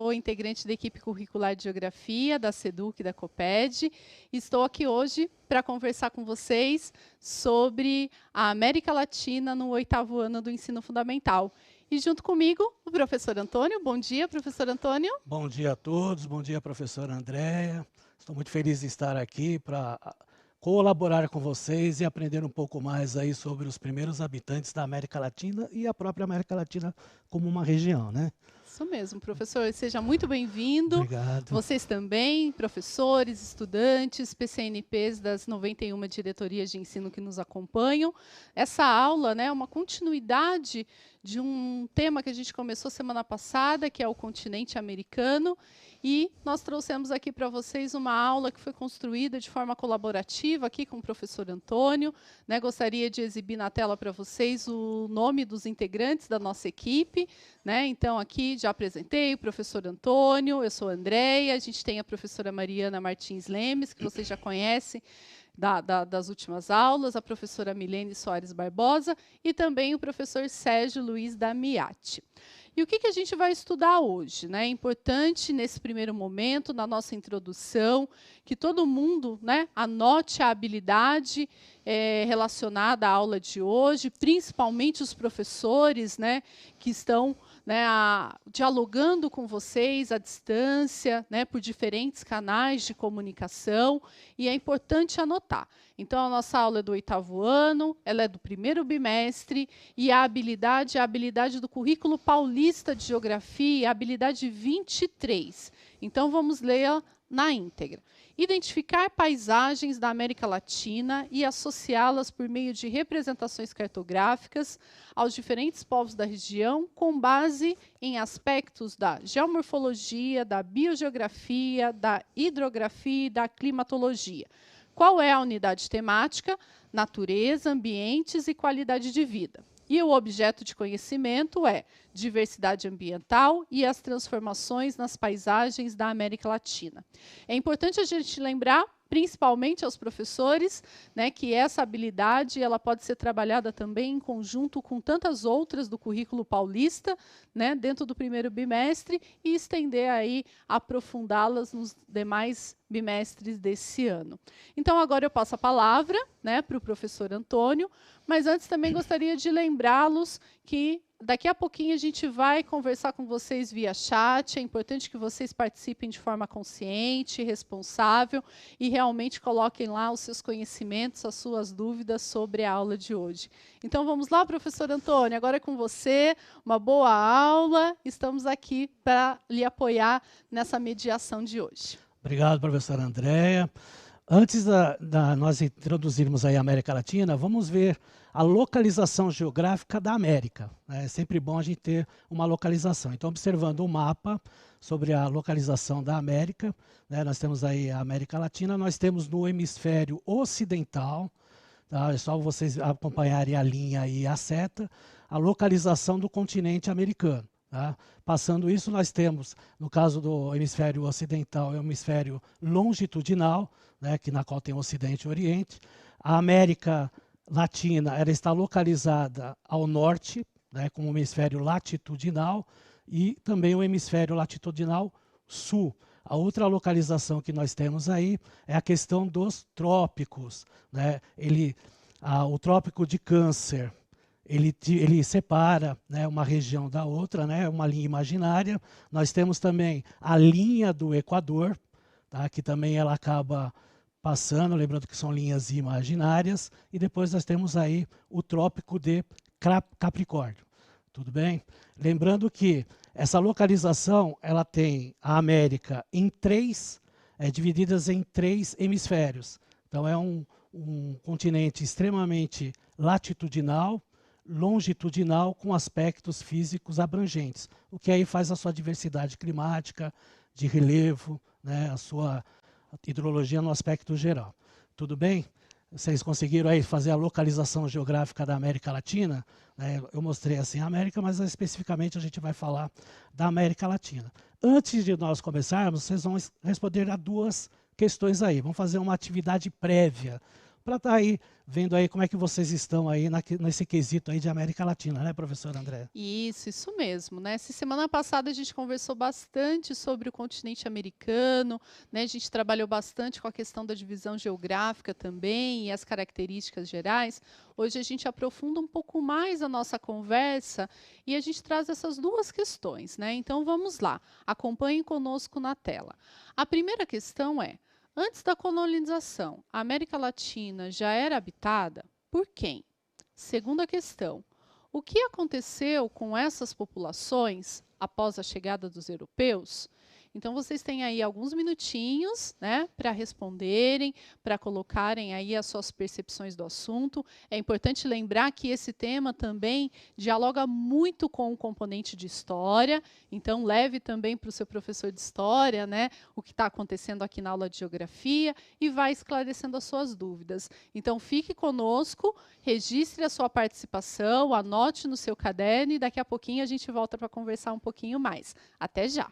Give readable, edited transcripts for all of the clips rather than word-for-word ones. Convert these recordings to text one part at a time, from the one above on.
sou integrante da equipe curricular de Geografia, da SEDUC e da COPED. Estou aqui hoje para conversar com vocês sobre a América Latina no 8º ano do ensino fundamental. E junto comigo, o professor Antônio. Bom dia, professor Antônio. Bom dia a todos, bom dia, professora Andréia. Estou muito feliz de estar aqui para colaborar com vocês e aprender um pouco mais aí sobre os primeiros habitantes da América Latina e a própria América Latina como uma região, né? Isso mesmo, professor. Seja muito bem-vindo. Obrigado. Vocês também, professores, estudantes, PCNPs das 91 diretorias de ensino que nos acompanham. Essa aula, né, é uma continuidade de um tema que a gente começou semana passada, que é o continente americano. E nós trouxemos aqui para vocês uma aula que foi construída de forma colaborativa aqui com o professor Antônio, né? Gostaria de exibir na tela para vocês o nome dos integrantes da nossa equipe, né? Então, aqui já apresentei o professor Antônio, eu sou a Andréia, a gente tem a professora Mariana Martins Lemes, que vocês já conhecem das últimas aulas, a professora Milene Soares Barbosa e também o professor Sérgio Luiz Damiati. E o que a gente vai estudar hoje, né? É importante, nesse primeiro momento, na nossa introdução, que todo mundo, né, anote a habilidade relacionada à aula de hoje, principalmente os professores, né, que estão, né, dialogando com vocês à distância, né, por diferentes canais de comunicação, e é importante anotar. Então, a nossa aula é do 8º ano, ela é do primeiro bimestre, e a habilidade é a habilidade do currículo paulista de geografia, a habilidade 23. Então, vamos ler na íntegra. Identificar paisagens da América Latina e associá-las por meio de representações cartográficas aos diferentes povos da região, com base em aspectos da geomorfologia, da biogeografia, da hidrografia e da climatologia. Qual é a unidade temática? Natureza, ambientes e qualidade de vida. E o objeto de conhecimento é diversidade ambiental e as transformações nas paisagens da América Latina. É importante a gente lembrar, principalmente aos professores, né, que essa habilidade ela pode ser trabalhada também em conjunto com tantas outras do currículo paulista, né, dentro do primeiro bimestre, e estender aí, aprofundá-las nos demais bimestres desse ano. Então, agora eu passo a palavra, né, para o professor Antônio, mas antes também gostaria de lembrá-los que daqui a pouquinho a gente vai conversar com vocês via chat. É importante que vocês participem de forma consciente, responsável e realmente coloquem lá os seus conhecimentos, as suas dúvidas sobre a aula de hoje. Então, vamos lá, professor Antônio, agora é com você. Uma boa aula. Estamos aqui para lhe apoiar nessa mediação de hoje. Obrigado, professora Andréia. Antes nós introduzirmos aí a América Latina, vamos ver a localização geográfica da América. É sempre bom a gente ter uma localização. Então, observando o mapa sobre a localização da América, né, nós temos aí a América Latina, nós temos no hemisfério ocidental, tá, é só vocês acompanharem a linha e a seta, a localização do continente americano. Tá? Passando isso, nós temos, no caso do hemisfério ocidental, é o hemisfério longitudinal, né, na qual tem o Ocidente e o Oriente. A América Latina ela está localizada ao norte, né, com o hemisfério latitudinal, e também o hemisfério latitudinal sul. A outra localização que nós temos aí é a questão dos trópicos. Né? O trópico de Câncer, ele separa, né, uma região da outra, né, uma linha imaginária. Nós temos também a linha do Equador, tá, que também ela acaba passando, lembrando que são linhas imaginárias. E depois nós temos aí o trópico de Capricórnio. Tudo bem? Lembrando que essa localização ela tem a América divididas em 3 hemisférios. Então é um continente extremamente latitudinal, longitudinal, com aspectos físicos abrangentes, o que aí faz a sua diversidade climática, de relevo, né, a sua hidrologia no aspecto geral. Tudo bem? Vocês conseguiram aí fazer a localização geográfica da América Latina? Eu mostrei assim a América, mas especificamente a gente vai falar da América Latina. Antes de nós começarmos, vocês vão responder a 2 questões aí. Vamos fazer uma atividade prévia para estar aí vendo aí como é que vocês estão aí nesse quesito aí de América Latina, né, professora Andréa? Isso mesmo, né? Essa semana passada a gente conversou bastante sobre o continente americano, né? A gente trabalhou bastante com a questão da divisão geográfica também e as características gerais. Hoje a gente aprofunda um pouco mais a nossa conversa e a gente traz essas duas questões, né? Então vamos lá, acompanhem conosco na tela. A primeira questão é: antes da colonização, a América Latina já era habitada por quem? Segunda questão: o que aconteceu com essas populações após a chegada dos europeus? Então, vocês têm aí alguns minutinhos, né, para responderem, para colocarem aí as suas percepções do assunto. É importante lembrar que esse tema também dialoga muito com o componente de história, então leve também para o seu professor de história, né, o que está acontecendo aqui na aula de geografia e vai esclarecendo as suas dúvidas. Então, fique conosco, registre a sua participação, anote no seu caderno e daqui a pouquinho a gente volta para conversar um pouquinho mais. Até já!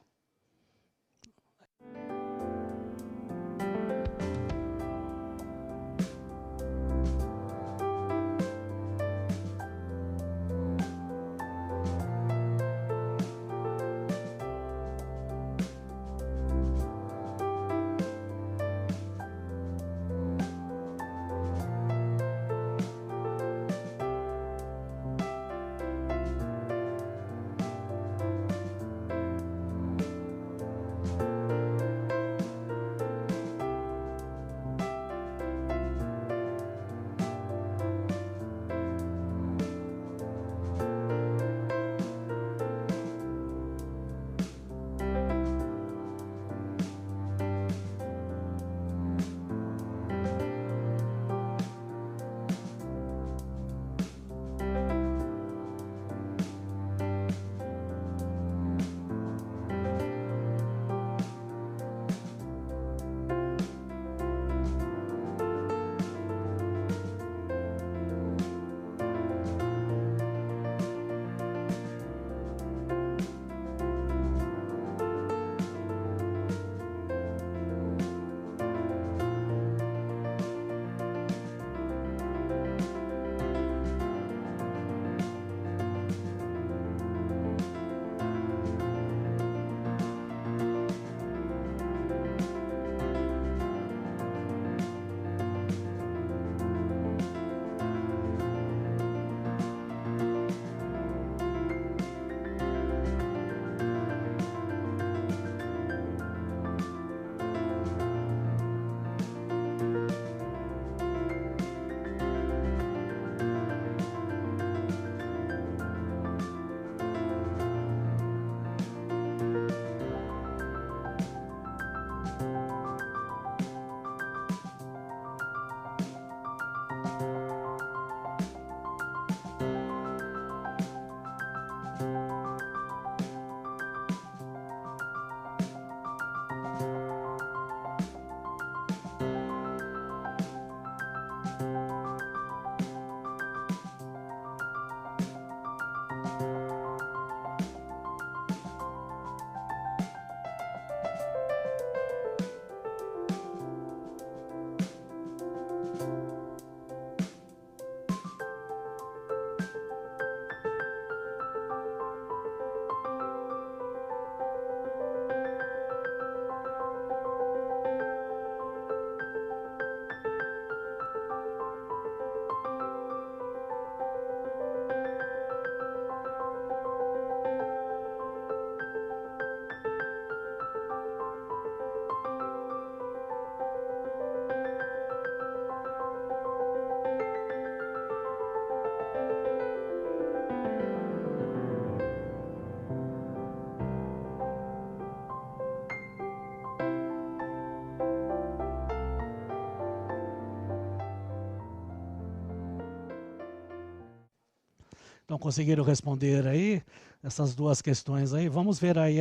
Então, conseguiram responder aí essas duas questões aí. Vamos ver aí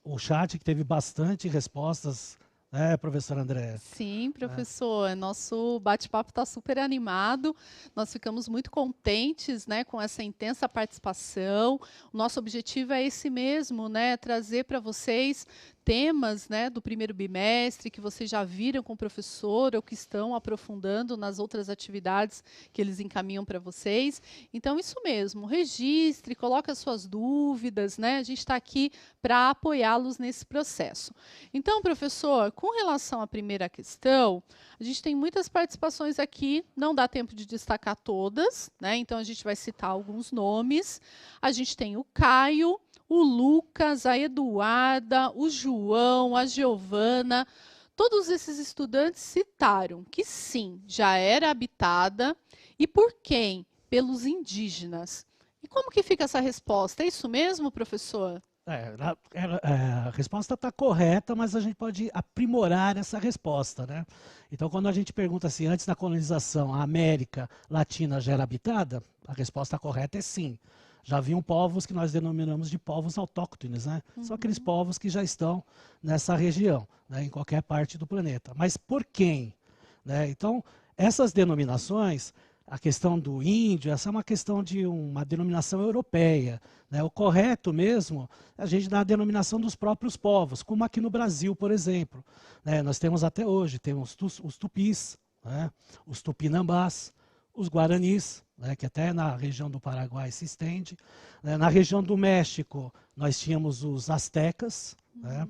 o chat, que teve bastante respostas, né, professora Andréa? Sim, professor. Nosso bate-papo está super animado. Nós ficamos muito contentes, né, com essa intensa participação. O nosso objetivo é esse mesmo, né, trazer para vocês temas, né, do primeiro bimestre que vocês já viram com o professor ou que estão aprofundando nas outras atividades que eles encaminham para vocês. Então, isso mesmo, registre, coloque as suas dúvidas, né? A gente está aqui para apoiá-los nesse processo. Então, professor, com relação à primeira questão, a gente tem muitas participações aqui, não dá tempo de destacar todas, né? Então, a gente vai citar alguns nomes. A gente tem o Caio, o Lucas, a Eduarda, o João, a Giovana. Todos esses estudantes citaram que sim, já era habitada. E por quem? Pelos indígenas. E como que fica essa resposta? É isso mesmo, professor? A resposta está correta, mas a gente pode aprimorar essa resposta, né? Então, quando a gente pergunta se antes da colonização a América Latina já era habitada, a resposta correta é sim. Já haviam povos que nós denominamos de povos autóctones, né? São aqueles povos que já estão nessa região, né? Em qualquer parte do planeta. Mas por quem? Né? Então, essas denominações, a questão do índio, essa é uma questão de uma denominação europeia, né? O correto mesmo é a gente dar a denominação dos próprios povos, como aqui no Brasil, por exemplo. Né? Nós temos até hoje, temos os tupis, né? Os tupinambás, os guaranis, né, que até na região do Paraguai se estende. Na região do México, nós tínhamos os astecas. Né?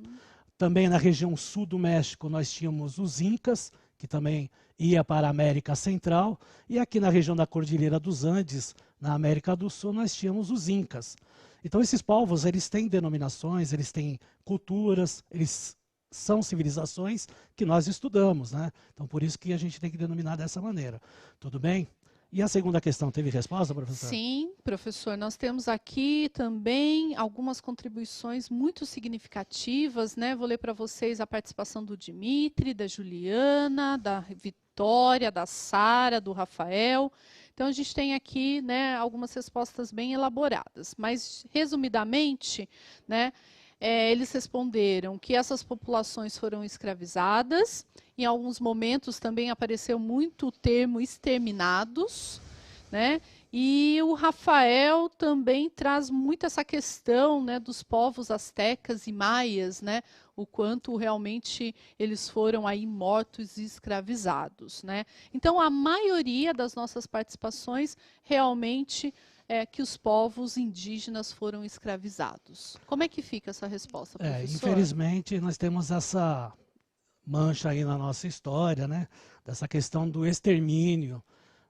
Também na região sul do México, nós tínhamos os incas, que também ia para a América Central. E aqui na região da Cordilheira dos Andes, na América do Sul, nós tínhamos os incas. Então, esses povos, eles têm denominações, eles têm culturas, eles são civilizações que nós estudamos, né? Então, por isso que a gente tem que denominar dessa maneira. Tudo bem? E a segunda questão, teve resposta, professor? Sim, professor. Nós temos aqui também algumas contribuições muito significativas, né? Vou ler para vocês a participação do Dimitri, da Juliana, da Vitória, da Sara, do Rafael. Então, a gente tem aqui, né, algumas respostas bem elaboradas. Mas, resumidamente, né, eles responderam que essas populações foram escravizadas. Em alguns momentos também apareceu muito o termo exterminados, né? E o Rafael também traz muito essa questão, né, dos povos astecas e maias, né? O quanto realmente eles foram aí mortos e escravizados, né? Então, a maioria das nossas participações realmente que os povos indígenas foram escravizados. Como é que fica essa resposta, professor? Infelizmente, nós temos essa mancha aí na nossa história, né? Dessa questão do extermínio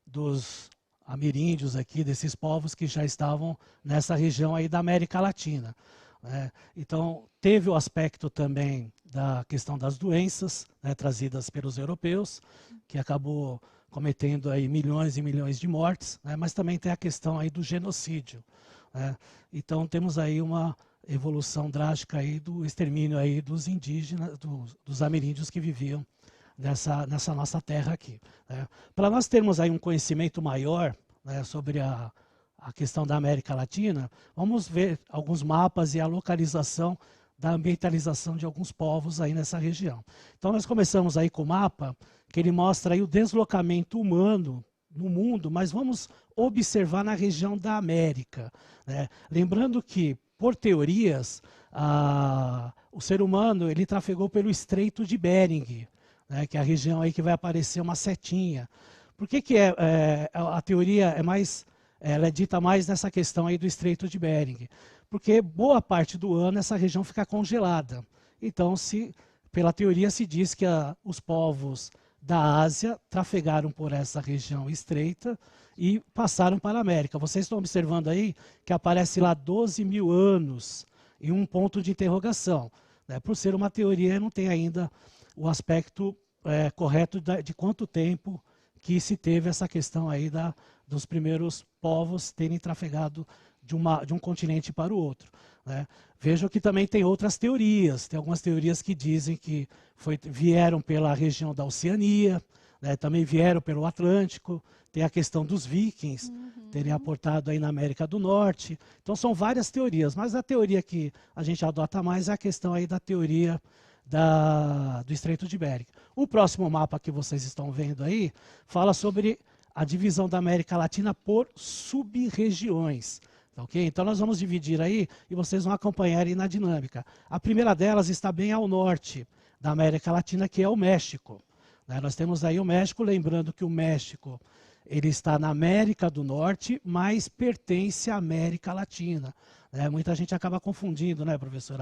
dos ameríndios aqui, desses povos que já estavam nessa região aí da América Latina. Né? Então, teve o aspecto também da questão das doenças, né, trazidas pelos europeus, que acabou cometendo aí milhões e milhões de mortes, né, mas também tem a questão aí do genocídio. Né? Então, temos aí uma evolução drástica aí do extermínio aí dos indígenas, dos ameríndios que viviam nessa nossa terra aqui. Né? Para nós termos aí um conhecimento maior, né, sobre a questão da América Latina, vamos ver alguns mapas e a localização da ambientalização de alguns povos aí nessa região. Então nós começamos aí com o mapa, que ele mostra aí o deslocamento humano no mundo, mas vamos observar na região da América. Né? Lembrando que, por teorias, o ser humano ele trafegou pelo Estreito de Bering, né, que é a região aí que vai aparecer uma setinha. Por que a teoria ela é dita mais nessa questão aí do Estreito de Bering? Porque boa parte do ano essa região fica congelada. Então, pela teoria se diz que os povos da Ásia trafegaram por essa região estreita e passaram para a América. Vocês estão observando aí que aparece lá 12 mil anos em um ponto de interrogação. Né? Por ser uma teoria, não tem ainda o aspecto correto de quanto tempo que se teve essa questão aí dos primeiros povos terem trafegado de um continente para o outro. Né? Vejam que também tem outras teorias. Tem algumas teorias que dizem que vieram pela região da Oceania, né? Também vieram pelo Atlântico. Tem a questão dos vikings terem aportado aí na América do Norte. Então são várias teorias, mas a teoria que a gente adota mais é a questão aí da teoria do Estreito de Bering. O próximo mapa que vocês estão vendo aí fala sobre a divisão da América Latina por sub-regiões. Tá ok? Então nós vamos dividir aí e vocês vão acompanhar aí na dinâmica. A primeira delas está bem ao norte da América Latina, que é o México. Né? Nós temos aí o México, lembrando que o México ele está na América do Norte, mas pertence à América Latina. Né? Muita gente acaba confundindo, né, professor?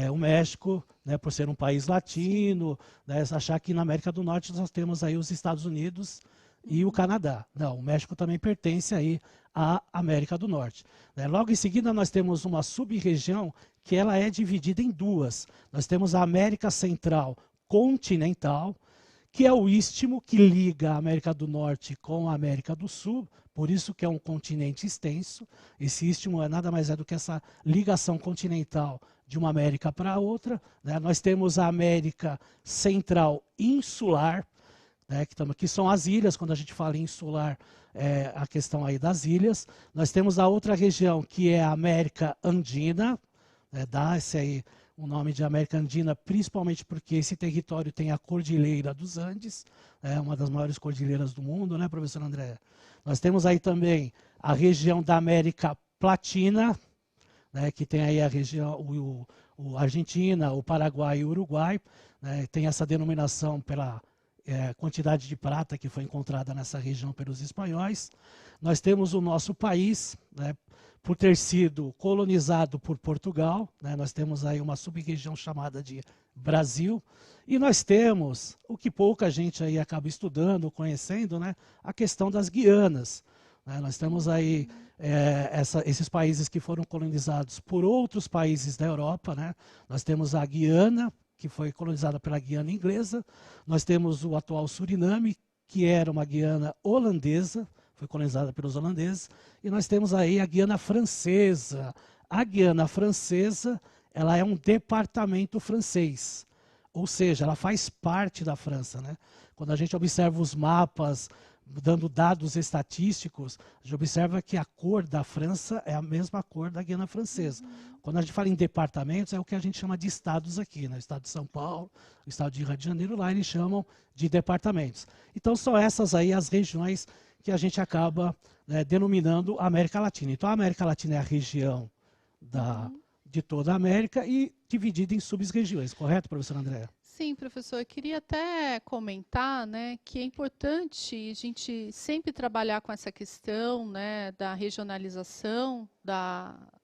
O México, né, por ser um país latino, né, achar que na América do Norte nós temos aí os Estados Unidos e o Canadá. Não, o México também pertence aí à América do Norte. Né? Logo em seguida nós temos uma sub-região que ela é dividida em duas. Nós temos a América Central continental, que é o istmo que liga a América do Norte com a América do Sul, por isso que é um continente extenso. Esse istmo é nada mais do que essa ligação continental de uma América para a outra. Né? Nós temos a América Central insular, né, que são as ilhas. Quando a gente fala em insular, é a questão aí das ilhas. Nós temos a outra região, que é a América Andina, né, dá-se aí o nome de América Andina, principalmente porque esse território tem a Cordilheira dos Andes, uma das maiores cordilheiras do mundo, né, professor André? Nós temos aí também a região da América Platina, né, que tem aí a região, o Argentina, o Paraguai e o Uruguai, né, tem essa denominação pela quantidade de prata que foi encontrada nessa região pelos espanhóis. Nós temos o nosso país, né, por ter sido colonizado por Portugal, né, nós temos aí uma sub-região chamada de Brasil, e nós temos, o que pouca gente aí acaba estudando, conhecendo, né, a questão das Guianas. Né, nós temos aí esses países que foram colonizados por outros países da Europa. Né, nós temos a Guiana, que foi colonizada pela Guiana inglesa, nós temos o atual Suriname, que era uma Guiana holandesa, foi colonizada pelos holandeses, e nós temos aí a Guiana Francesa. A Guiana Francesa, ela é um departamento francês, ou seja, ela faz parte da França. Né? Quando a gente observa os mapas, dando dados estatísticos, a gente observa que a cor da França é a mesma cor da Guiana Francesa. Quando a gente fala em departamentos, é o que a gente chama de estados aqui, né? O estado de São Paulo, o estado de Rio de Janeiro, lá eles chamam de departamentos. Então são essas aí as regiões que a gente acaba, né, denominando América Latina. Então a América Latina é a região de toda a América e dividida em sub-regiões, correto, professor André? Sim, professor. Eu queria até comentar, né, que é importante a gente sempre trabalhar com essa questão, né, da regionalização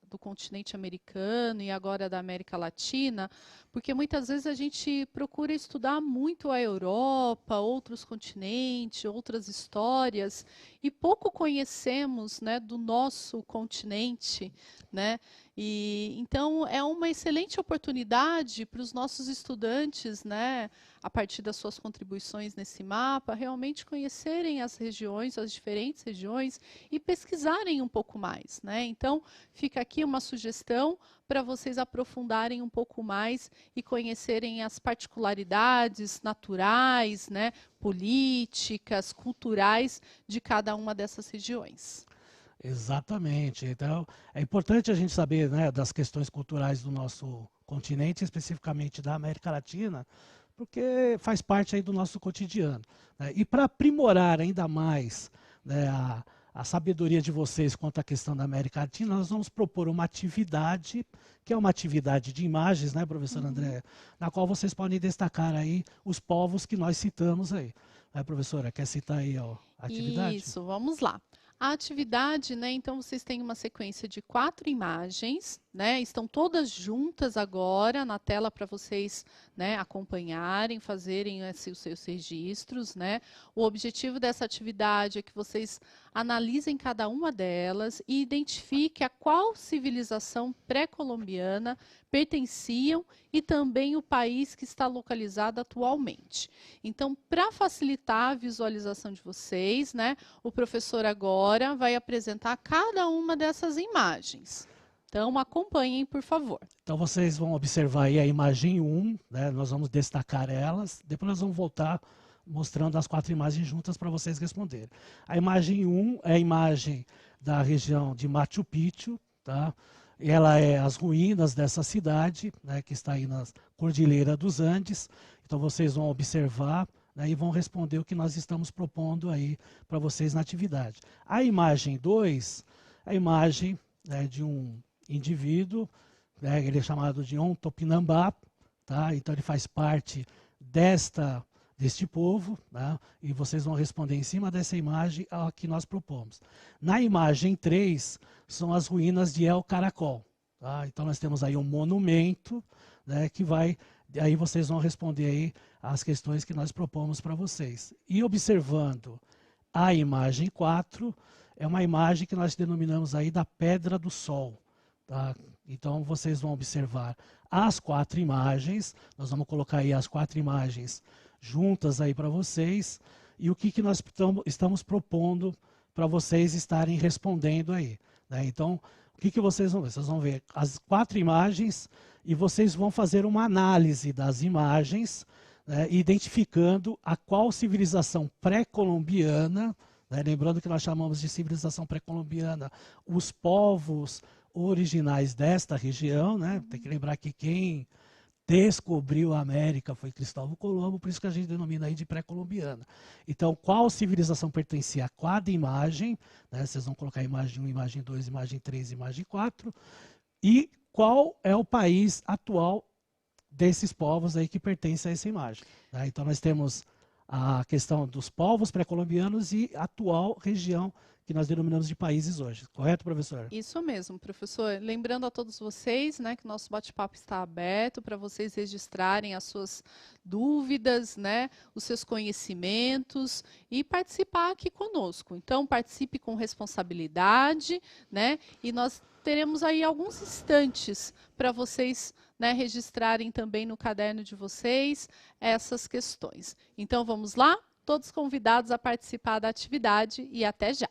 do continente americano e agora da América Latina, porque muitas vezes a gente procura estudar muito a Europa, outros continentes, outras histórias, e pouco conhecemos, né, do nosso continente, né? E então é uma excelente oportunidade para os nossos estudantes, né, a partir das suas contribuições nesse mapa, realmente conhecerem as regiões, as diferentes regiões e pesquisarem um pouco mais, né? Então, fica aqui uma sugestão para vocês aprofundarem um pouco mais e conhecerem as particularidades naturais, né, políticas, culturais de cada uma dessas regiões. Exatamente. Então, é importante a gente saber, né, das questões culturais do nosso continente, especificamente da América Latina, porque faz parte aí do nosso cotidiano. Né? E para aprimorar ainda mais, né, a sabedoria de vocês quanto à questão da América Latina, nós vamos propor uma atividade, que é uma atividade de imagens, né, professor André, na qual vocês podem destacar aí os povos que nós citamos aí. Né, professora, quer citar aí a atividade? Isso, vamos lá. A atividade, né, então vocês têm uma sequência de 4 imagens, né, estão todas juntas agora na tela para vocês, né, acompanharem, fazerem os seus registros, né. O objetivo dessa atividade é que vocês analisem cada uma delas e identifiquem a qual civilização pré-colombiana pertenciam e também o país que está localizado atualmente. Então, para facilitar a visualização de vocês, né, o professor agora vai apresentar cada uma dessas imagens. Então, acompanhem, por favor. Então, vocês vão observar aí a imagem 1, né? Nós vamos destacar elas, depois nós vamos voltar mostrando as 4 imagens juntas para vocês responderem. A imagem 1 é a imagem da região de Machu Picchu, tá? Ela é as ruínas dessa cidade, né, que está aí na Cordilheira dos Andes. Então, vocês vão observar, né, e vão responder o que nós estamos propondo aí para vocês na atividade. A imagem 2 a imagem, né, de um indivíduo, né, ele é chamado de Ontopinambá, tá? Então ele faz parte deste povo, né? E vocês vão responder em cima dessa imagem a que nós propomos. Na imagem 3, são as ruínas de El Caracol. Tá? Então nós temos aí um monumento, né, que vai... Aí vocês vão responder aí as questões que nós propomos para vocês. E observando a imagem 4, é uma imagem que nós denominamos aí da Pedra do Sol. Tá? Então vocês vão observar as 4 imagens, nós vamos colocar aí as 4 imagens juntas aí para vocês, e o que nós estamos propondo para vocês estarem respondendo aí. Né? Então, o que vocês vão ver? Vocês vão ver as 4 imagens e vocês vão fazer uma análise das imagens, né, identificando a qual civilização pré-colombiana, né, lembrando que nós chamamos de civilização pré-colombiana os povos originais desta região, né? Tem que lembrar que quem descobriu a América foi Cristóvão Colombo, por isso que a gente denomina aí de pré-colombiana. Então, qual civilização pertencia a cada imagem, né? Vocês vão colocar imagem 1, imagem 2, imagem 3, imagem 4, e qual é o país atual desses povos aí que pertencem a essa imagem. Né? Então, nós temos a questão dos povos pré-colombianos e a atual região que nós denominamos de países hoje. Correto, professor? Isso mesmo, professor. Lembrando a todos vocês, né, que o nosso bate-papo está aberto para vocês registrarem as suas dúvidas, né, os seus conhecimentos e participar aqui conosco. Então, participe com responsabilidade, né, e nós teremos aí alguns instantes para vocês, né, registrarem também no caderno de vocês essas questões. Então, vamos lá? Todos convidados a participar da atividade e até já!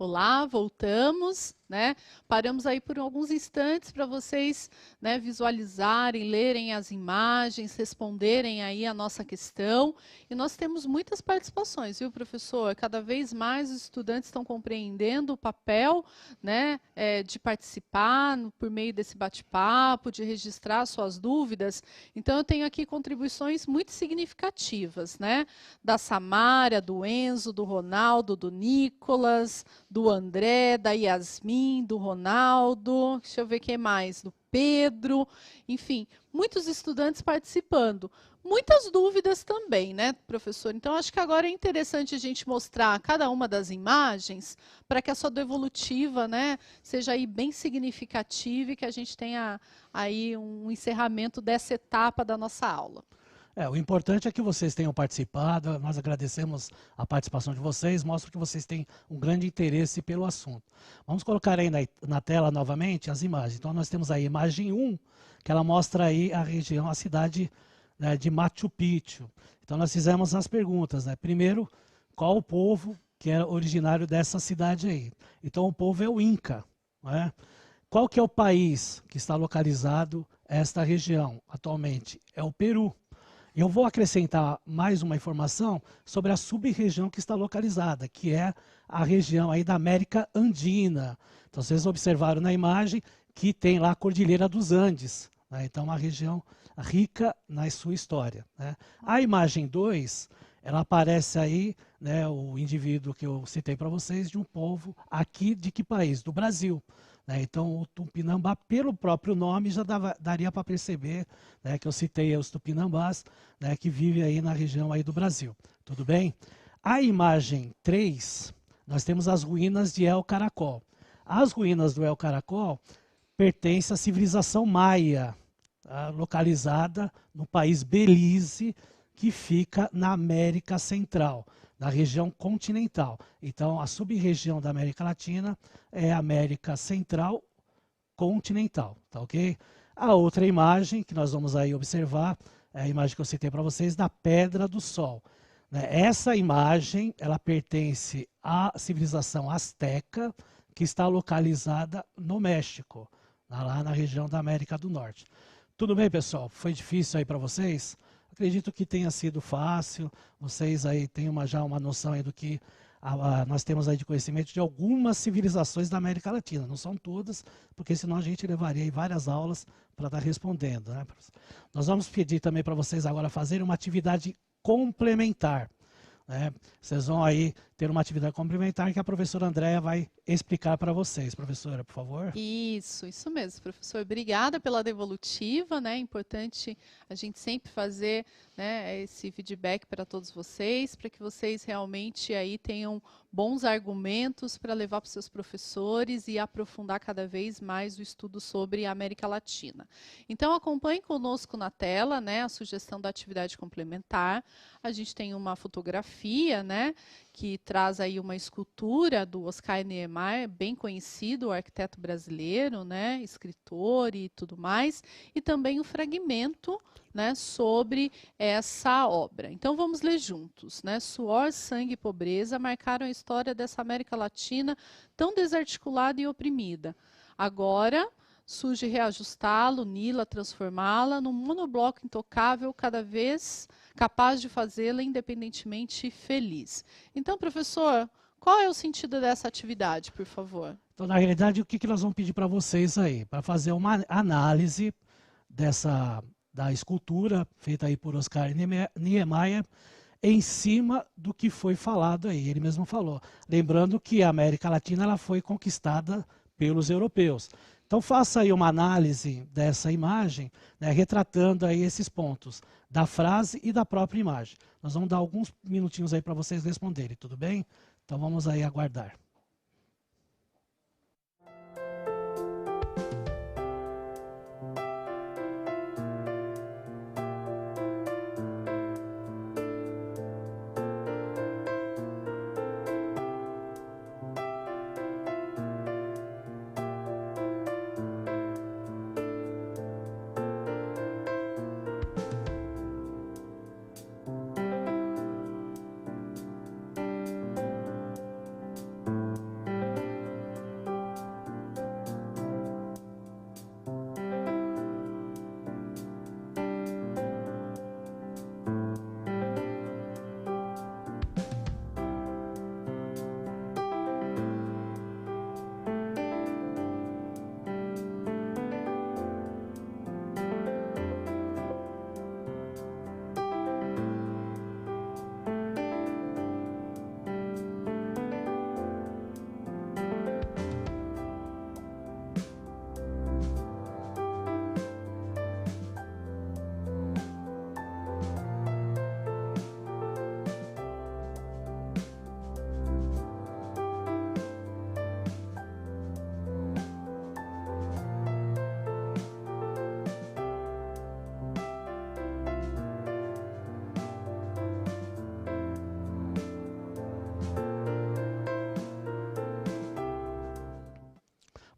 Olá, voltamos, né? Paramos aí por alguns instantes para vocês, né, visualizarem, lerem as imagens, responderem aí a nossa questão. E nós temos muitas participações, viu, professor? Cada vez mais os estudantes estão compreendendo o papel, né, de participar por meio desse bate-papo, de registrar suas dúvidas. Então, eu tenho aqui contribuições muito significativas, né? Da Samara, do Enzo, do Ronaldo, do Nicolas, do André, da Yasmin, do Ronaldo, deixa eu ver quem mais, do Pedro, enfim, muitos estudantes participando. Muitas dúvidas também, né, professor? Então, acho que agora é interessante a gente mostrar cada uma das imagens para que a sua devolutiva, né, seja aí bem significativa e que a gente tenha aí um encerramento dessa etapa da nossa aula. O importante é que vocês tenham participado, nós agradecemos a participação de vocês, mostra que vocês têm um grande interesse pelo assunto. Vamos colocar aí na tela novamente as imagens. Então nós temos aí a imagem 1, que ela mostra aí a região, a cidade, né, de Machu Picchu. Então nós fizemos as perguntas, né? Primeiro, qual o povo que é originário dessa cidade aí? Então o povo é o Inca, né? Qual que é o país que está localizado esta região atualmente? É o Peru. Eu vou acrescentar mais uma informação sobre a sub-região que está localizada, que é a região aí da América Andina. Então, vocês observaram na imagem que tem lá a Cordilheira dos Andes, né? Então, uma região rica na sua história, né? A imagem 2, ela aparece aí, né, o indivíduo que eu citei para vocês, de um povo aqui de que país? Do Brasil. Então, o Tupinambá, pelo próprio nome, já daria para perceber, né, que eu citei os Tupinambás, né, que vivem aí na região aí do Brasil. Tudo bem? A imagem 3, nós temos as ruínas de El Caracol. As ruínas do El Caracol pertencem à civilização maia, tá, localizada no país Belize, que fica na América Central, na região continental. Então, a sub-região da América Latina é a América Central continental, tá ok? A outra imagem que nós vamos aí observar é a imagem que eu citei para vocês da Pedra do Sol, né? Essa imagem, ela pertence à civilização asteca, que está localizada no México, lá na região da América do Norte. Tudo bem, pessoal? Foi difícil aí para vocês? Acredito que tenha sido fácil, vocês aí têm já uma noção aí do que nós temos aí de conhecimento de algumas civilizações da América Latina. Não são todas, porque senão a gente levaria aí várias aulas para estar respondendo, né? Nós vamos pedir também para vocês agora fazerem uma atividade complementar, né? Vocês vão aí ter uma atividade complementar que a professora Andréa vai explicar para vocês. Professora, por favor. Isso mesmo, professor. Obrigada pela devolutiva, né? É importante a gente sempre fazer, né, esse feedback para todos vocês, para que vocês realmente aí tenham bons argumentos para levar para os seus professores e aprofundar cada vez mais o estudo sobre a América Latina. Então, acompanhe conosco na tela, né, a sugestão da atividade complementar. A gente tem uma fotografia, né, que traz aí uma escultura do Oscar Niemeyer, bem conhecido, o arquiteto brasileiro, né, escritor e tudo mais, e também um fragmento, né, sobre essa obra. Então vamos ler juntos, né? Suor, sangue e pobreza marcaram a história dessa América Latina tão desarticulada e oprimida. Agora surge reajustá-la, uni-la, transformá-la num monobloco intocável, cada vez capaz de fazê-la independentemente feliz. Então, professor, qual é o sentido dessa atividade, por favor? Então, na realidade, o que nós vamos pedir para vocês aí? Para fazer uma análise da escultura feita aí por Oscar Niemeyer em cima do que foi falado aí. Ele mesmo falou. Lembrando que a América Latina ela foi conquistada pelos europeus. Então faça aí uma análise dessa imagem, né, retratando aí esses pontos da frase e da própria imagem. Nós vamos dar alguns minutinhos aí para vocês responderem, tudo bem? Então vamos aí aguardar.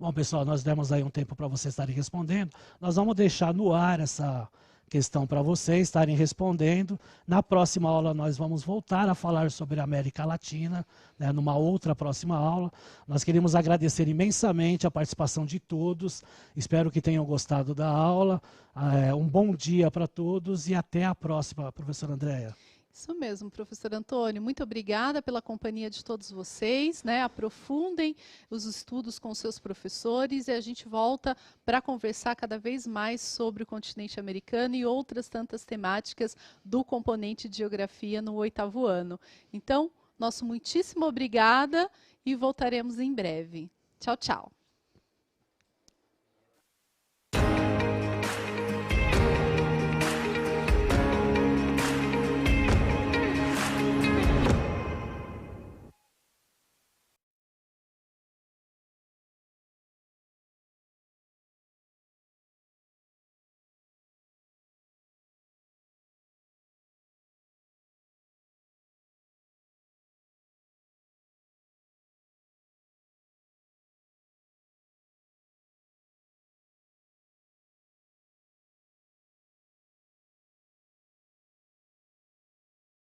Bom, pessoal, nós demos aí um tempo para vocês estarem respondendo. Nós vamos deixar no ar essa questão para vocês estarem respondendo. Na próxima aula nós vamos voltar a falar sobre a América Latina, né, numa outra próxima aula. Nós queremos agradecer imensamente a participação de todos. Espero que tenham gostado da aula. Um bom dia para todos e até a próxima, professora Andréa. Isso mesmo, professor Antônio. Muito obrigada pela companhia de todos vocês, né? Aprofundem os estudos com seus professores e a gente volta para conversar cada vez mais sobre o continente americano e outras tantas temáticas do componente de geografia no 8º ano. Então, nosso muitíssimo obrigada e voltaremos em breve. Tchau, tchau.